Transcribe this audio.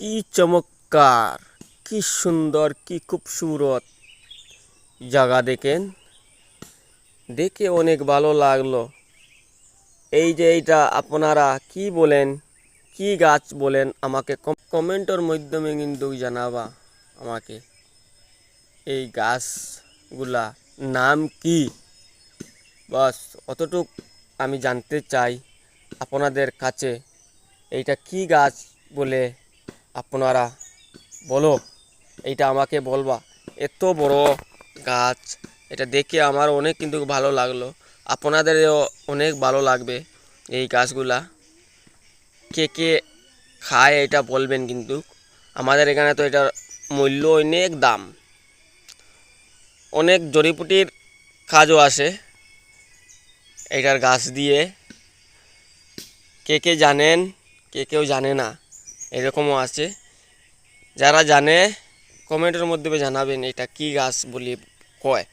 কি চমৎকার, কি সুন্দর, কি খুবসুরত জায়গা দেখেন। দেখে অনেক ভালো লাগলো। এই যে এইটা আপনারা কি বলেন, কি গাছ বলেন আমাকে কমেন্টের মাধ্যমে কিন্তু জানাবা আমাকে। এই গাছগুলা নাম কি, বাস অতটুক আমি জানতে চাই আপনাদের কাছে। এইটা কি গাছ বলে আপনারা বলো, এইটা আমাকে বলবা। এত বড় গাছ, এটা দেখে আমার অনেক কিন্তু ভালো লাগলো, আপনাদেরও অনেক ভালো লাগবে এই গাছগুলা। কে কে খায় এটা বলবেন কিন্তু। আমাদের এখানে তো এটার মূল্য অনেক দাম, অনেক জড়িপুটির কাজও আসে এটার গাছ দিয়ে। কে কে জানেন, কে কেউ জানে না, এরকমও আছে। যারা জানে কমেন্টের মধ্যে জানাবেন এটা কি গাছ বলি কয়।